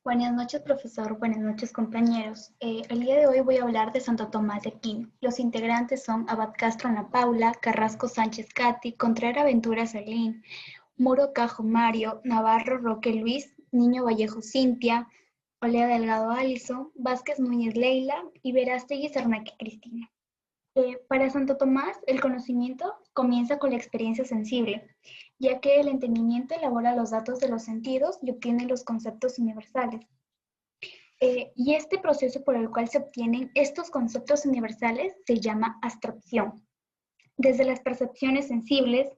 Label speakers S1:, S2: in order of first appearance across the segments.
S1: Buenas noches, profesor. Buenas noches, compañeros. El día de hoy voy a hablar de Santo Tomás de Aquino. Los integrantes son Abad Castro Ana Paula, Carrasco Sánchez Cati, Contreras Ventura Celín, Muro Cajo Mario, Navarro Roque Luis, Niño Vallejo Cintia, Olea Delgado Alison, Vázquez Núñez Leila y Verástegui Sarnaque Cristina. Para Santo Tomás, el conocimiento comienza con la experiencia sensible, ya que el entendimiento elabora los datos de los sentidos y obtiene los conceptos universales. Y este proceso por el cual se obtienen estos conceptos universales se llama abstracción. Desde las percepciones sensibles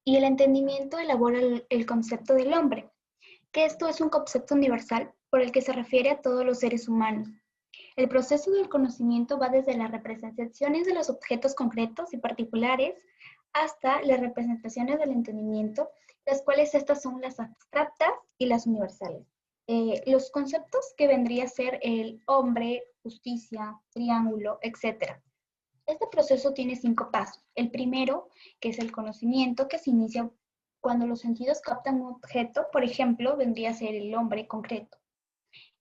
S1: y el entendimiento elabora el concepto del hombre, que esto es un concepto universal por el que se refiere a todos los seres humanos. El proceso del conocimiento va desde las representaciones de los objetos concretos y particulares hasta las representaciones del entendimiento, las cuales estas son las abstractas y las universales. Los conceptos que vendría a ser el hombre, justicia, triángulo, etc. Este proceso tiene 5 pasos. El primero, que es el conocimiento, que se inicia cuando los sentidos captan un objeto, por ejemplo, vendría a ser el hombre concreto.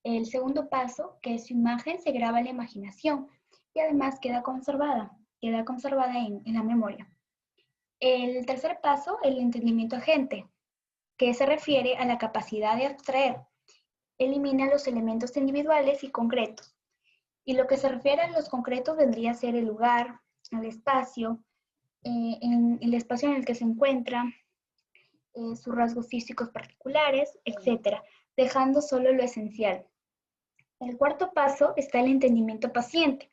S1: El segundo paso, que es su imagen, se graba en la imaginación y además queda conservada en la memoria. El tercer paso, el entendimiento agente, que se refiere a la capacidad de abstraer. Elimina los elementos individuales y concretos. Y lo que se refiere a los concretos vendría a ser el lugar, el espacio, en el espacio en el que se encuentra, sus rasgos físicos particulares, etc., dejando solo lo esencial. El cuarto paso está el entendimiento paciente,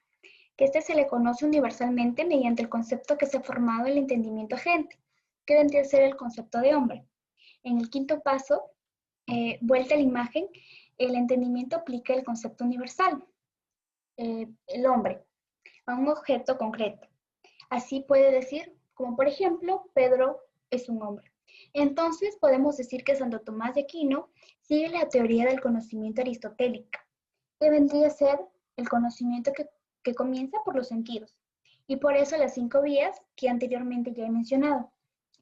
S1: que este se le conoce universalmente mediante el concepto que se ha formado el entendimiento agente, que vendría a ser el concepto de hombre. En el quinto paso, vuelta a la imagen, el entendimiento aplica el concepto universal, el hombre, a un objeto concreto. Así puede decir, como por ejemplo, Pedro es un hombre. Entonces podemos decir que Santo Tomás de Aquino sigue la teoría del conocimiento aristotélica, que vendría a ser el conocimiento que comienza por los sentidos. Y por eso las 5 vías que anteriormente ya he mencionado,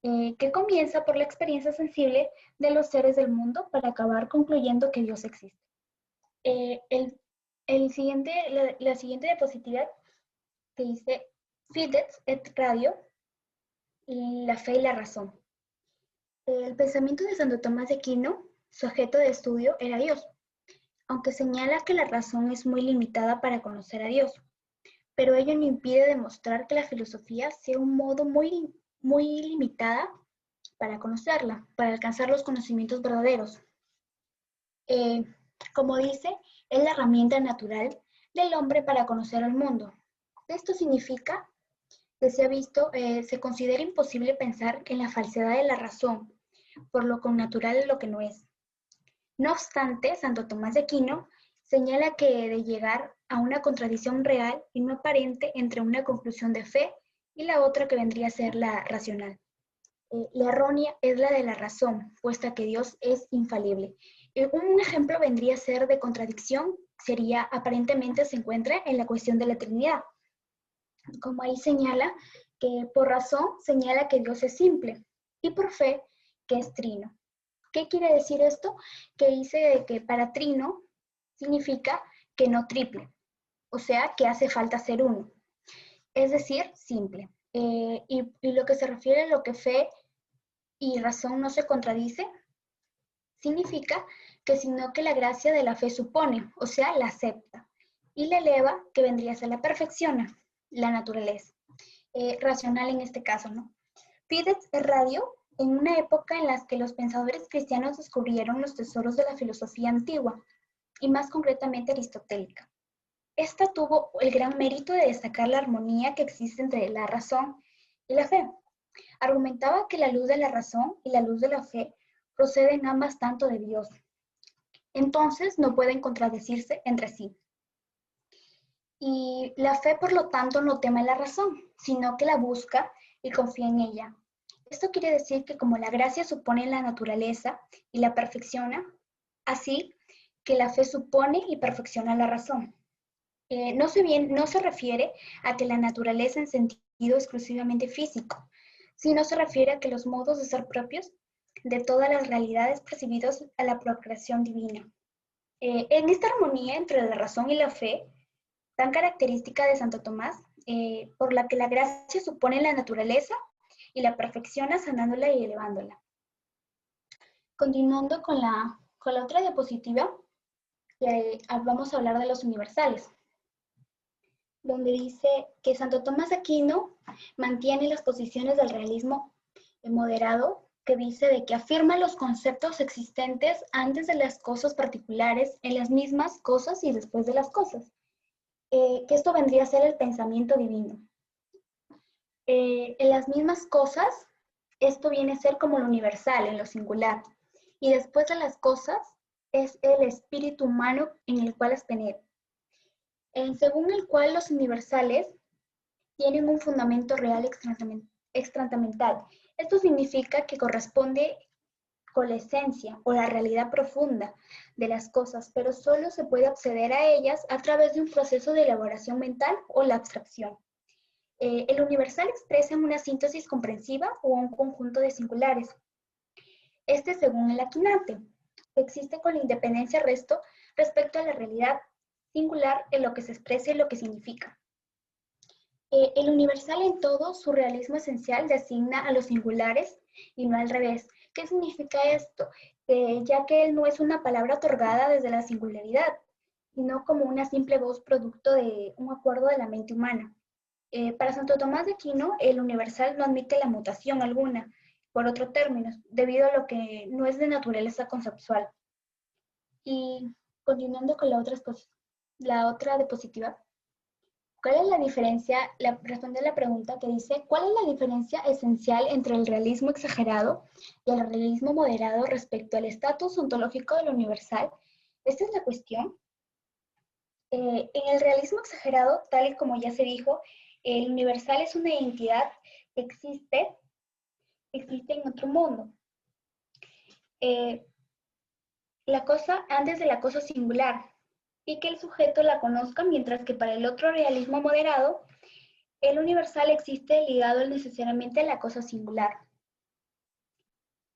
S1: que comienza por la experiencia sensible de los seres del mundo para acabar concluyendo que Dios existe. Eh, el, la siguiente diapositiva que dice Fides et Radio, la fe y la razón. El pensamiento de Santo Tomás de Aquino, su objeto de estudio era Dios, aunque señala que la razón es muy limitada para conocer a Dios, pero ello no impide demostrar que la filosofía sea un modo muy limitada para conocerla, para alcanzar los conocimientos verdaderos. Eh, como dice, es la herramienta natural del hombre para conocer al mundo. Esto significa que se considera imposible pensar en la falsedad de la razón, por lo connatural es lo que no es. No obstante, Santo Tomás de Aquino señala que de llegar a una contradicción real y no aparente entre una conclusión de fe y la otra que vendría a ser la racional. La errónea es la de la razón, puesta que Dios es infalible. Un ejemplo vendría a ser de contradicción, sería aparentemente se encuentra en la cuestión de la Trinidad. Como ahí señala que por razón señala que Dios es simple y por fe que es trino. ¿Qué quiere decir esto? Que dice que para trino significa que no triple, o sea que hace falta ser uno, es decir, simple. Y lo que se refiere a lo que fe y razón no se contradice, significa que sino que la gracia de la fe supone, o sea, la acepta, y la eleva, que vendría a ser la perfecciona, la naturaleza. Racional en este caso, ¿no? Fides et Radio, en una época en la que los pensadores cristianos descubrieron los tesoros de la filosofía antigua, y más concretamente aristotélica. Esta tuvo el gran mérito de destacar la armonía que existe entre la razón y la fe. Argumentaba que la luz de la razón y la luz de la fe proceden ambas tanto de Dios. Entonces no pueden contradecirse entre sí. Y la fe, por lo tanto, no teme la razón, sino que la busca y confía en ella. Esto quiere decir que como la gracia supone la naturaleza y la perfecciona, así que la fe supone y perfecciona la razón. No se refiere a que la naturaleza en sentido exclusivamente físico, sino se refiere a que los modos de ser propios de todas las realidades percibidos a la procreación divina. En esta armonía entre la razón y la fe, tan característica de Santo Tomás, por la que la gracia supone la naturaleza y la perfecciona sanándola y elevándola. Continuando con la otra diapositiva, vamos a hablar de los universales, donde dice que Santo Tomás de Aquino mantiene las posiciones del realismo moderado, que dice de que afirma los conceptos existentes antes de las cosas particulares, en las mismas cosas y después de las cosas. Que esto vendría a ser el pensamiento divino. En las mismas cosas, esto viene a ser como lo universal, en lo singular. Y después de las cosas, es el espíritu humano en el cual las penetra. Según el cual los universales tienen un fundamento real extramental. Esto significa que corresponde con la esencia o la realidad profunda de las cosas, pero solo se puede acceder a ellas a través de un proceso de elaboración mental o la abstracción. El universal expresa una síntesis comprensiva o un conjunto de singulares. Según el Aquinate, existe con la independencia respecto a la realidad singular en lo que se expresa y lo que significa. El universal en todo su realismo esencial designa a los singulares y no al revés. ¿Qué significa esto? Ya que él no es una palabra otorgada desde la singularidad, sino como una simple voz producto de un acuerdo de la mente humana. Para Santo Tomás de Aquino, el universal no admite la mutación alguna, por otro término, debido a lo que no es de naturaleza conceptual. Y continuando con la otra diapositiva, ¿cuál es la diferencia? Responde a la pregunta que dice, ¿cuál es la diferencia esencial entre el realismo exagerado y el realismo moderado respecto al estatus ontológico del universal? Esta es la cuestión. En el realismo exagerado, tal y como ya se dijo, el universal es una identidad que existe en otro mundo. La cosa antes de la cosa singular, y que el sujeto la conozca, mientras que para el otro realismo moderado, el universal existe ligado necesariamente a la cosa singular.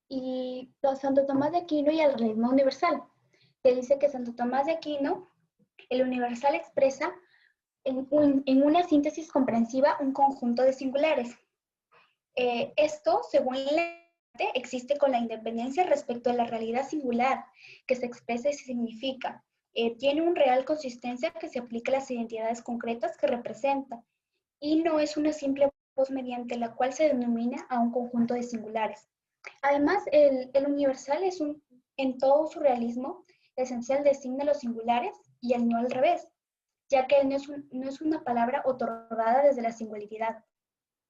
S1: Y Santo Tomás de Aquino y el realismo universal, que dice que Santo Tomás de Aquino, el universal expresa en una síntesis comprensiva un conjunto de singulares. Esto, según la existe con la independencia respecto a la realidad singular que se expresa y se significa. Tiene una real consistencia que se aplica a las identidades concretas que representa y no es una simple voz mediante la cual se denomina a un conjunto de singulares. Además, el universal en todo su realismo esencial designa los singulares y el no al revés, ya que él no es una palabra otorgada desde la singularidad,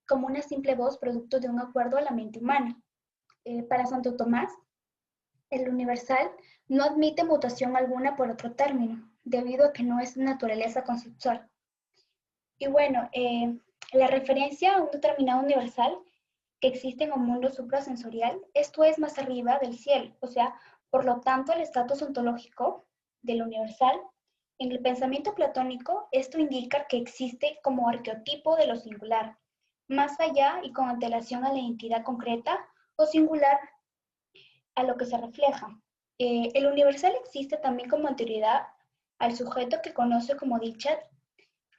S1: como una simple voz producto de un acuerdo a la mente humana. Para Santo Tomás, el universal no admite mutación alguna por otro término, debido a que no es naturaleza conceptual. Y bueno, la referencia a un determinado universal que existe en un mundo suprasensorial, esto es más arriba del cielo, o sea, por lo tanto, el estatus ontológico del universal, en el pensamiento platónico, esto indica que existe como arqueotipo de lo singular, más allá y con antelación a la entidad concreta o singular a lo que se refleja. El universal existe también como anterioridad al sujeto que conoce como dicha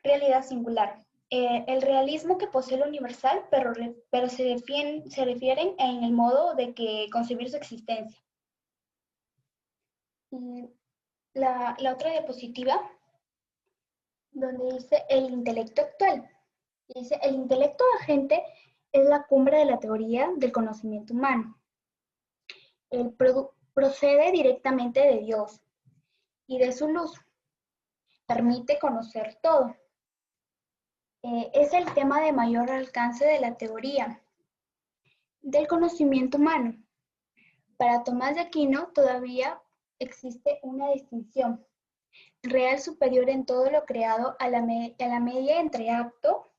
S1: realidad singular. El realismo que posee el universal, pero se refieren en el modo de que concebir su existencia. Y la otra diapositiva, donde dice el intelecto actual. Dice, el intelecto agente es la cumbre de la teoría del conocimiento humano. Procede directamente de Dios y de su luz. Permite conocer todo. Es el tema de mayor alcance de la teoría del conocimiento humano. Para Tomás de Aquino todavía existe una distinción real superior en todo lo creado a la media entre acto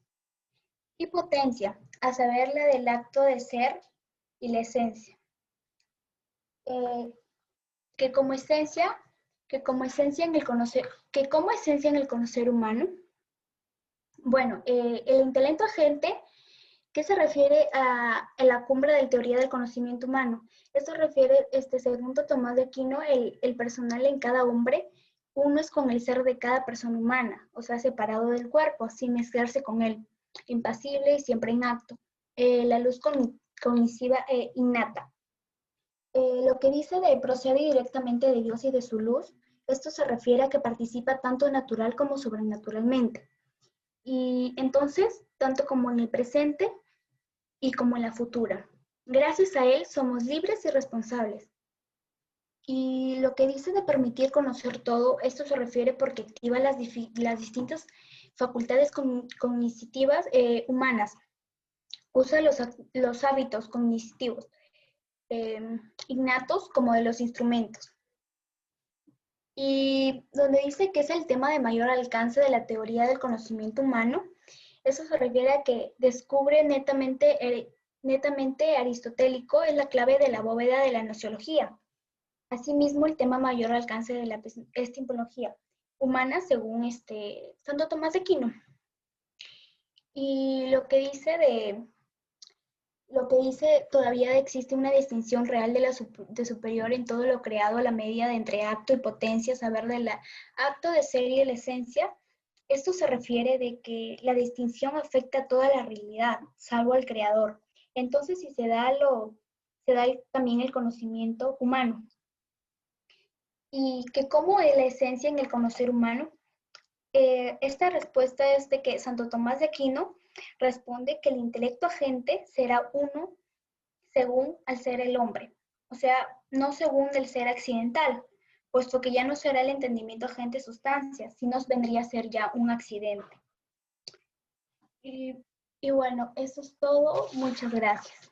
S1: y potencia, a saber la del acto de ser y la esencia. Que como esencia en el conocer humano, bueno, el intelecto agente ¿Qué se refiere a la cumbre de la teoría del conocimiento humano? Esto refiere, según Tomás de Aquino, el personal en cada hombre, uno es con el ser de cada persona humana, o sea, separado del cuerpo, sin mezclarse con él, impasible y siempre en acto. La luz cognitiva innata. Lo que dice de procede directamente de Dios y de su luz, esto se refiere a que participa tanto natural como sobrenaturalmente. Y entonces, tanto como en el presente, y como en la futura. Gracias a él somos libres y responsables. Y lo que dice de permitir conocer todo, esto se refiere porque activa las distintas facultades cognitivas humanas. Usa los hábitos cognitivos innatos como de los instrumentos. Y donde dice que es el tema de mayor alcance de la teoría del conocimiento humano, eso se refiere a que descubre netamente aristotélico es la clave de la bóveda de la gnoseología. Asimismo, el tema mayor alcance de la epistemología humana según Santo Tomás de Aquino. Y lo que dice todavía existe una distinción real de superior en todo lo creado a la medida de entre acto y potencia, saber del acto de ser y de la esencia. Esto se refiere de que la distinción afecta a toda la realidad, salvo al creador. Entonces, si se da también el conocimiento humano. Y que cómo es la esencia en el conocer humano. Esta respuesta es de que Santo Tomás de Aquino responde que el intelecto agente será uno según al ser el hombre, o sea, no según el ser accidental, puesto que ya no será el entendimiento agente sustancia, sino vendría a ser ya un accidente. Y, y bueno, eso es todo. Muchas gracias.